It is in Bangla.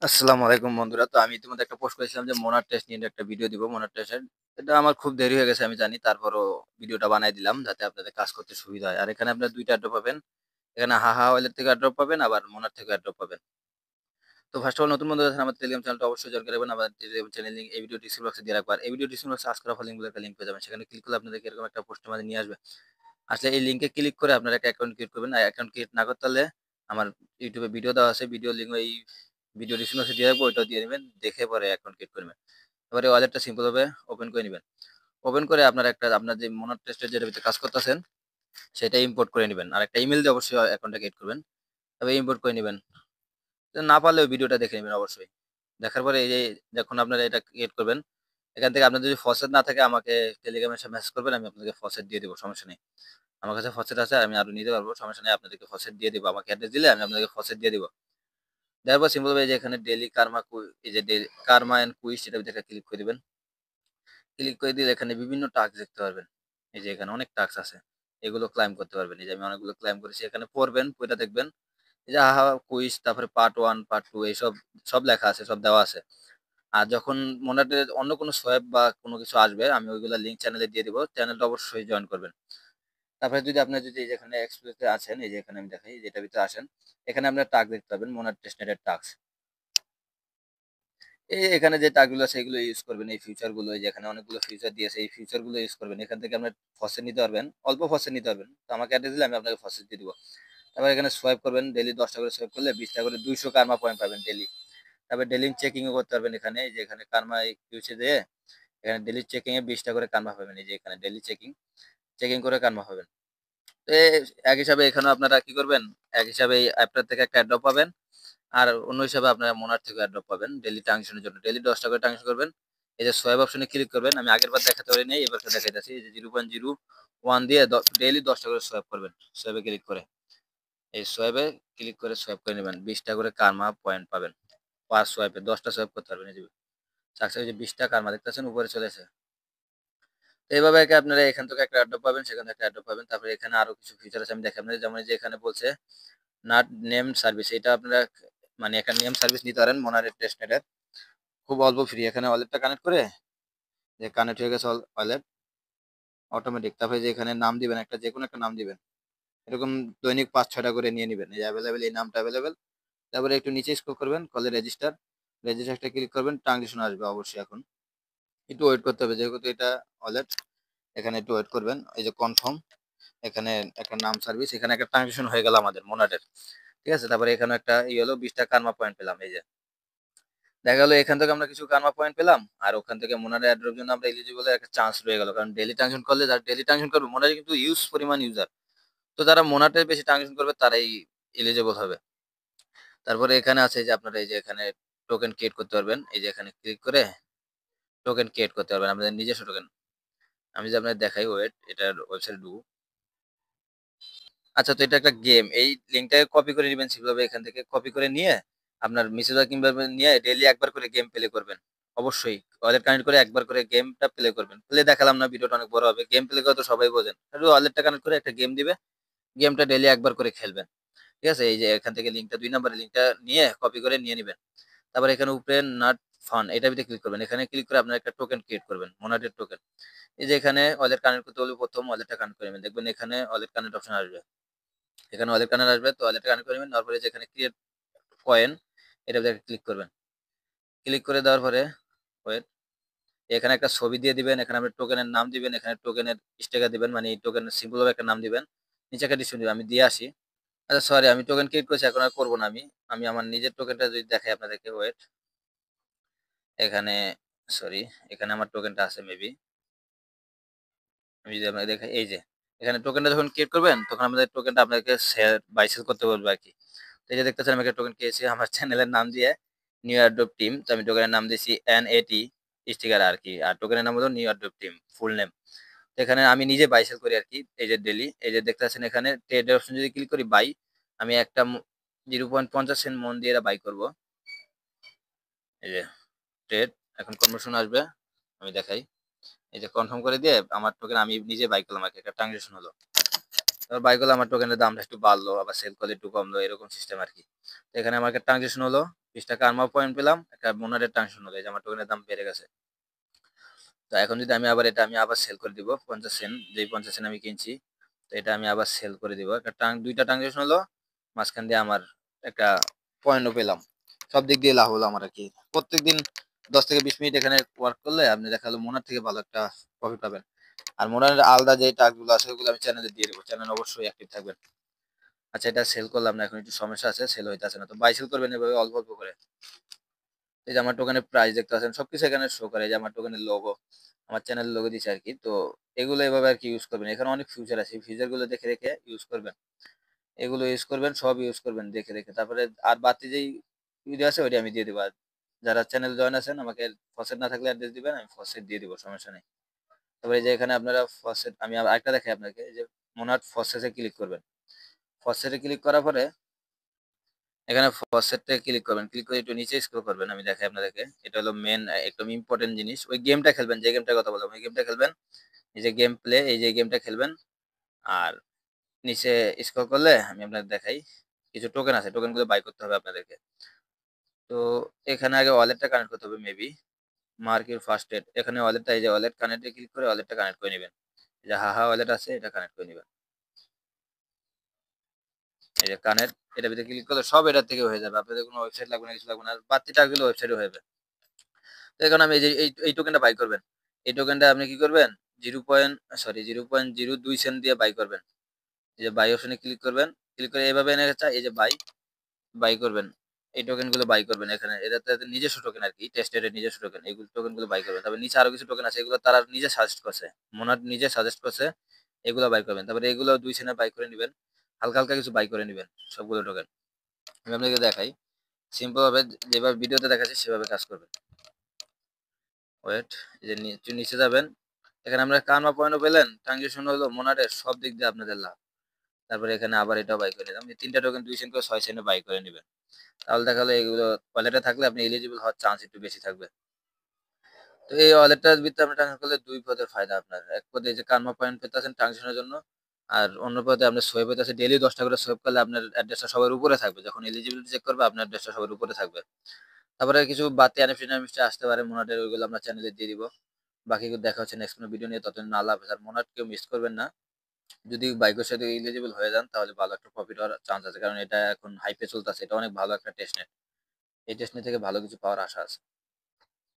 আসসালামু আলাইকুম বন্ধুরা। তো আমি ইতিমধ্যে একটা পোস্ট করেছিলাম যে মোনার টেস্ট নিয়ে একটা ভিডিও দিব। মোনার টেস্টের এটা আমার খুব দেরি হয়ে গেছে আমি জানি। তারপরও ভিডিওটা বানাই দিলাম যাতে আপনাদের কাজ করতে সুবিধা হয়। আর এখানে আপনারা ২ টা এয়ারড্রপ পাবেন। এখানে হাহা ওয়ালেট থেকে এয়ারড্রপ পাবেন, আবার মোনার থেকে এয়ারড্রপ পাবেন। তো ফার্স্ট অফ অল নতুন বন্ধু আছেন আমার টেলিগ্রাম চ্যানেলটা অবশ্যই জয়েন করে রাখবেন। আমার টেলিগ্রাম চ্যানেল লিংক এই ভিডিও ডেসক্রিপশন বক্সে দিয়ে রাখবো। আর এই ভিডিও ডেসক্রিপশন বক্সে আজকের অফার লিংকগুলো একটা লিংক পেয়ে যাবেন। সেখানে ক্লিক করলে আপনাদেরকে এরকম একটা পোস্টের মাঝে নিয়ে আসবে। আসলে এই লিংকে ক্লিক করে আপনারা একটা অ্যাকাউন্ট ক্রিয়েট করবেন। আর অ্যাকাউন্ট ক্রিয়েট না করতে পারলে আমার ইউটিউবে ভিডিও দেওয়া আছে। ভিডিও লিংক এই ভিডিও ডেসক্রিপশন বক্সে দিয়ে রাখবো। ওইটাও দিয়ে নিবেন। দেখে পরে অ্যাকাউন্ট ক্রিয়েট করবেন। এবারে ওয়ালেটটা সিম্পল ভাবে ওপেন করে নিবেন। ওপেন করে আপনার যে মোনার টেস্টের যেটার ভিতরে কাজ করতেছেন সেটা ইম্পোর্ট করে নিবেন। আর একটা ইমেল দিয়ে অবশ্যই অ্যাকাউন্টটা ক্রিয়েট করবেন। তবে ইম্পোর্ট করে নিবেন। তো না পারলেও ভিডিওটা দেখে নিবেন অবশ্যই। দেখার পরে এই যে যখন আপনারা এটা ক্রিয়েট করবেন, এখান থেকে আপনার যদি ফসেট না থাকে আমাকে টেলিগ্রামে এসে মেসেজ করবেন, আমি আপনাকে ফসেট দিয়ে দিব, সমস্যা নেই। আমার কাছে ফসেট আছে, আমি আরো নিতে পারবো, সমস্যা নেই। আপনাদেরকে ফসেট দিয়ে দিব। আমাকে অ্যাড্রেস দিলে আমি আপনাদেরকে ফসেট দিয়ে দিব। দেওয়ার পর সিম্পল ভাবে এই যে এখানে ডেইলি এই যে কার্মা এন্ড কুইজ এটার ভিতরে ক্লিক করে দিবেন। ক্লিক করে দিলে এখানে বিভিন্ন টাস্ক দেখতে পারবেন। এই যে এখানে অনেক টাস্ক আছে। এগুলো ক্লাইম করতে পারবেন। এই যে আমি অনেকগুলো ক্লাইম করেছি। এখানে পড়বেন, পইড়া দেখবেন। এই যে আহা কুইজ, তারপরে পার্ট 1, পার্ট 2 এইসব সব লেখা আছে, সব দেওয়া আছে। আর যখন মনে অন্য কোনো সোয়াপ বা কোনো কিছু আসবে, আমি ওইগুলা লিঙ্ক চ্যানেলে দিয়ে দিব। চ্যানেলটা অবশ্যই জয়েন করবেন। তারপরে যদি এই যে এখানে এক্সপ্রেসে আছেন, এই যে এখানে আমি দেখাই, যেটার ভিতরে আসেন, এখানে আপনার টাস্ক দেখতে পাবেন, মোনার টেস্টনেটের টাস্ক। এখানে যে টাস্কগুলো আছে এগুলো ইউজ করবেন। এই ফিউচার গুলো, এই যে এখানে অনেকগুলো ফিউচার দিয়েছে, এই ফিউচার গুলো ইউজ করবেন। এখান থেকে আপনার ফসেট নিতে পারবেন, অল্প ফসেট নিতে পারবেন। তো আমাকে অ্যাড্রেস দিলে আমি আপনাকে ফসেট দিয়ে দিব। তারপর এখানে সোয়াইপ করবেন, ডেইলি 10টা করে সোয়াইপ করলে 20টা করে 200 কার্মা পয়েন্ট পাবেন ডেইলি। তারপর ডেইলি চেকিং ও করতে পারবেন। এখানে এই যে এখানে কার্মা ইউসে দিয়ে এখানে ডেইলি চেকিং এ 20টা করে কার্মা পাবেন। এই যে এখানে ডেইলি চেকিং চেকিং করে কার্মা পাবেন। তো এক হিসাবে এখানেও আপনারা কি করবেন, এক হিসাবে এই অ্যাপটা থেকে একটা অ্যাড্রপ পাবেন। আর অন্য হিসাবে আপনারা মোনার থেকে অ্যাড্রপ পাবেন ডেইলি ট্রানজেকশনের জন্য। ডেইলি 10টা করে ট্রানজেকশন করবেন। এই যে সোয়াইপ অপশনে ক্লিক করবেন। আমি আগেরবার দেখাতে পারি নাই, এবারটা দেখাইতেছি। এই যে 0.01 দিয়ে ডেইলি 10টা করে সোয়াইপ করবেন। সোয়াইপে ক্লিক করে এই সোয়াইপে ক্লিক করে সোয়াইপ করে নেবেন। 20টা করে কার্মা পয়েন্ট পাবেন। পার সোয়াইপে 10টা সোয়াইপ করতে পারবেন। এই যে সাকসেস, এই যে 20টা কার্মা দেখতেছেন উপরে চলে এসেছে। তো এইভাবে আপনারা এখান থেকে একটা অ্যাড্রপ পাবেন, সেখান থেকে একটা অ্যাড্রপ পাবেন। তারপরে এখানে আরো কিছু ফিচার আছে, আমি দেখাই আপনাদের। যেমন এই যে এখানে বলছে নাট নেম সার্ভিস, এটা আপনারা মানে একটা নেম সার্ভিস নিতে পারেন মোনারের টেস্টনেটের। খুব অল্প ফ্রি। এখানে ওয়ালেটটা কানেক্ট করে, যে কানেক্ট হয়ে গেছে ওয়ালেট অটোমেটিক। তারপরে যে এখানে নাম দিবেন, একটা যে কোনো একটা নাম দিবেন। এরকম দৈনিক 5-6টা করে নিয়ে নিবেন। এই অ্যাভেলেবেল, এই নামটা অ্যাভেলেবেল। তারপরে একটু নিচে স্ক্রল করবেন, কলে রেজিস্টার, রেজিস্টারটা ক্লিক করবেন। ট্রানজিশন আসবে অবশ্যই। এখন একটু ওয়েট করতে হবে যেহেতু এটা ওয়ালেট। এখানে একটু ওয়েট করবেন। এই যে কনফার্ম, এখানে একটা নাম সার্ভিস, এখানে একটা ট্রানজিশন হয়ে গেল আমাদের মোনাটের। ঠিক আছে। তারপরে এখানে একটা হলো 20টা কার্মা পয়েন্ট পেলাম। এই যে দেখা গেলো এখান থেকে আমরা কিছু কার্মা পয়েন্ট পেলাম। আর ওখান থেকে মোনারে অ্যাড্রপ জন্য আমরা এলিজিবল একটা চান্স রয়ে গেল। কারণ ডেলি ট্রানজিশন করলে, যারা ডেলি ট্রানজিশন করবে, মোনারে কিন্তু পরিমাণ ইউজার। তো যারা মোনাটে বেশি ট্রানজিশন করবে তারাই এলিজিবল হবে। তারপরে এখানে আছে যে আপনারা এই যে এখানে টোকেন ক্রিয়েট করতে পারবেন। এই যে এখানে ক্লিক করে টোকেন ক্রিয়েট করতে পারবেন, আপনাদের নিজস্ব টোকেন। আমি যে আপনাদের দেখাই, ওয়েট, এটার ওয়েবসাইট ঢুকবো। আচ্ছা, তো এটা একটা গেম। এই লিঙ্কটাকে কপি করে নিবেন সেভাবে। এখান থেকে কপি করে নিয়ে আপনার মেসেঞ্জার কিংবা নিয়ে ডেইলি একবার করে গেম প্লে করবেন। অবশ্যই ওয়ালেট কানেক্ট করে একবার করে গেমটা প্লে করবেন। প্লে দেখালাম না, ভিডিওটা অনেক বড় হবে। গেম প্লে করে তো সবাই বোঝেন। শুধু ওয়ালেটটা কানেক্ট করে একটা গেম দিবে, গেমটা ডেইলি একবার করে খেলবেন। ঠিক আছে। এই যে এখান থেকে লিঙ্কটা 2 নম্বরের লিঙ্কটা নিয়ে কপি করে নিয়ে নিবেন। তারপর এখানে উপরে নাট ফান এটা ভিতরে ক্লিক করবেন। এখানে ক্লিক করে আপনার একটা টোকেন ক্রিয়েট করবেন, মোনাটের টোকেন। এই যে এখানে ওয়ালেট কানেক্ট করতে হলে প্রথম ওয়ালেটটা কানেক্ট করে নেবেন। দেখবেন এখানে ওয়ালেট কানেক্ট অপশন আসবে। এখানে ওয়ালেট কানেক্ট আসবে, তো ওয়ালেট কানেক্ট করে নেবেন। তারপরে যে এখানে ক্রিয়েট কয়েন, এটা ক্লিক করবেন। ক্লিক করে দেওয়ার পরে ওয়েট, এখানে একটা ছবি দিয়ে দিবেন। এখানে আপনি টোকেনের নাম দিবেন। এখানে টোকেনের স্টিকার দিবেন, মানে এই টোকেনের সিম্বল হবে একটা নাম দিবেন। নিচে একটা ডিসক্রিপশন দিবেন। আমি দিয়ে আসি। আচ্ছা সরি, আমি টোকেন ক্রিয়েট করেছি, এখন আর করবো না। আমি আমার নিজের টোকেনটা যদি দেখাই আপনাদেরকে, ওয়েট, এখানে সরি, এখানে আমার টোকেনটা আছে মেবি। আমি যদি আপনাকে দেখাই, এই যে এখানে টোকেনটা যখন ক্রিয়েট করবেন তখন আমাদের টোকেনটা আপনাকে বাই সেল করতে বলবে আর কি। তো এই যে দেখতেছেন আমি একটা টোকেন পেয়েছি আমার চ্যানেলের নাম দিয়ে, নিউ এয়ারড্রপ টিম। তো আমি টোকেনের নাম দিয়েছি NAT স্টিকার আর কি। আর টোকেনের নাম হলো new airdrop team, full name. তো এখানে আমি নিজে বাই সেল করি আর কি। এই যে ডেলি, এই যে দেখতেছেন এখানে ট্রেডের অপশন যদি ক্লিক করি, বাই, আমি একটা 0.50 সেন্ট মন দিয়ে এটা বাই করবো। এই যে ট্রেড, এখন কনভার্সন আসবে, আমি দেখাই। এই যে কনফার্ম করে দিয়ে আমার টোকেন আমি নিজে বাই করলাম আর কি, একটা ট্রানজাকশন হলো। তারপর বাই করলে আমার টোকেনের দামটা একটু বাড়লো, আবার সেল করলে একটু কমলো, এরকম সিস্টেম আর কি। তো এখানে আমার একটা ট্রানজেকশন হলো, 20 টাকা আর্মা পয়েন্ট পেলাম, একটা মোনারের ট্রানজেকশন হলো, এই যে আমার টোকেনের দাম বেড়ে গেছে। তো এখন যদি আমি আবার এটা আমি আবার সেল করে দিব 50 সেন্ট, যেই 50 সেন্ট আমি কিনছি, তো এটা আমি আবার সেল করে দিব। একটা দুইটা ট্রানজেকশন হলো, মাঝখান দিয়ে আমার একটা পয়েন্টও পেলাম। সব দিক দিয়ে লাভ হলো আমার আর কি। প্রত্যেকদিন 10 থেকে 20 মিনিট এখানে ওয়ার্ক করলে আপনি দেখা গেলো মোনার থেকে ভালো একটা প্রফিট পাবেন। আর মোনার আলাদা যে টাস্কগুলো আছে ওগুলো আমি চ্যানেলে দিয়ে দেবো, চ্যানেল অবশ্যই অ্যাক্টিভ থাকবেন। আচ্ছা, এটা সেল করলাম না, এখন একটু সমস্যা আছে, সেল হইতেছে না। তো বাই সেল করবেন এভাবে অল্প অল্প করে। এই যে আমার টোকেনের প্রাইস দেখতে পাচ্ছেন, সবকিছু এখানে শো করে, এই যে আমার টোকেনের লোগো, আমার চ্যানেলের লোগো দিচ্ছে আর কি। তো এগুলো এভাবে আর কি ইউজ করবেন, এখানে অনেক ফিউচার আছে, ফিউচার গুলো দেখে দেখে ইউজ করবেন। এগুলো ইউজ করবেন, সব ইউজ করবেন দেখে দেখে। তারপরে আর বাড়তি যেই ভিডিও আছে ওইটা আমি দিয়ে দেবো। আর যারা চ্যানেল জয়েন আছেন আমাকে ফসেট না থাকলে অ্যাড্রেস দিবেন, আমি ফসেট দিয়ে দিব, সমস্যা নেই। তারপরে এই যে এখানে আপনারা ফসেট, আমি আরেকটা দেখাই আপনাকে, এই যে মোনাট ফসেটে ক্লিক করবেন। ফসেটে ক্লিক করার পরে এখানে ফসেটে ক্লিক করবেন, ক্লিক করে একটু নিচে স্ক্রল করবেন, আমি দেখাই আপনাদেরকে। এটা হলো মেন একদম ইম্পর্টেন্ট জিনিস। ওই গেমটা খেলবেন, যে গেমটার কথা বললাম ওই গেমটা খেলবেন। এই যে গেম প্লে, এই যে গেমটা খেলবেন। আর নিচে স্ক্রল করলে আমি আপনাদের দেখাই, কিছু টোকেন আছে, টোকেনগুলো বাই করতে হবে আপনাদেরকে। তো এখানে আগে ওয়ালেটটা কানেক্ট করতে হবে maybe. Mark your first aid, এখানে ওয়ালেটটা, এই যে ওয়ালেট কানেক্টে ক্লিক করে ওয়ালেটটা কানেক্ট করে নেবেন। এই যে হাহা ওয়ালেট আছে, এটা কানেক্ট করে নেবেন। এই যে কানেক্ট, এটা ভিতরে ক্লিক করলে সব এটার থেকে হয়ে যাবে, আপনাদের কোনো ওয়েবসাইট লাগবে না, কিছু লাগবে না। আর বাড়তি টাকাগুলো ওয়েবসাইটে হয়ে যাবে। তো এখন আমি এই যে এই টোকেনটা বাই করবেন। এই টোকেনটা আপনি কি করবেন, 0.02 সেন্ট দিয়ে বাই করবেন। এই যে বাই অপশনে ক্লিক করবেন, ক্লিক করে এভাবে এনে গেছে, এই যে বাই, বাই করবেন। এই টোকেন গুলো বাই করবেন এখানে, এটাতে নিজস্ব টোকেন আর কি, টেস্টেড নিজস্ব টোকেন, এইগুলো টোকেন গুলো বাই করবেন। তারপর নিচে আরো কিছু টোকেন আছে, এগুলো তারা নিজে সাজেস্ট করছে, মোনাট নিজে সাজেস্ট করছে, এগুলো বাই করবেন। তারপরে এগুলো 2 সেন্টে বাই করে নেবেন, হালকা হালকা কিছু বাই করে নেবেন সবগুলো টোকেন। আমি আপনাকে দেখাই সিম্পল ভাবে, যেভাবে ভিডিওতে দেখাচ্ছি সেভাবে কাজ করবেন। ওয়েট, এই যে একটু নিচে যাবেন, এখানে আমরা কার্মা পয়েন্টও পেলেন, ট্রানজেকশন হলো মোনাটের, সব দিক দিয়ে আপনাদের লাভ। তারপরে এখানে আবার এটাও বাই করে নিলাম, এই 3টা টোকেন 2 সেন্ট করে 6 সেন্টে বাই করে নেবেন। তাহলে দেখা গেলো এগুলো ওয়ালেটে থাকলে আপনি এলিজিবল হওয়ার চান্স একটু বেশি থাকবে। তো এই ওয়ালেটটার ভিতরে আপনি ট্রান্সফার করলে দুই পদের ফায়দা আপনার। এক পদে এই যে কার্মা পয়েন্ট পেতেছেন ট্রানজেকশনের জন্য, আর অন্য পদে আপনার সোয়েব হইতেছে, ডেইলি 10টা করে সোয়েব করলে আপনার অ্যাড্রেসটা সবার উপরে থাকবে, যখন এলিজিবিলিটি চেক করবে আপনার অ্যাড্রেসটা সবার উপরে থাকবে। তারপরে কিছু বাড়তি এনএফটি টেনএফটি আসতে পারে মোনাটের, ওইগুলো আমরা চ্যানেলে দিয়ে দিব। বাকি দেখা হচ্ছে নেক্সট কোনো ভিডিও নিয়ে, ততদিন আল্লাহ হাফেজ। আর মোনাট কেউ মিস করবেন না, যদি বাইকের সাথে এলিজিবল হয়ে যান তাহলে ভালো একটা প্রফিট হওয়ার চান্স আছে, কারণ এটা এখন হাইপে চলতেছে, এটা অনেক ভালো একটা টেস্টনেট, এই টেস্টনেট থেকে ভালো কিছু পাওয়ার আশা আছে।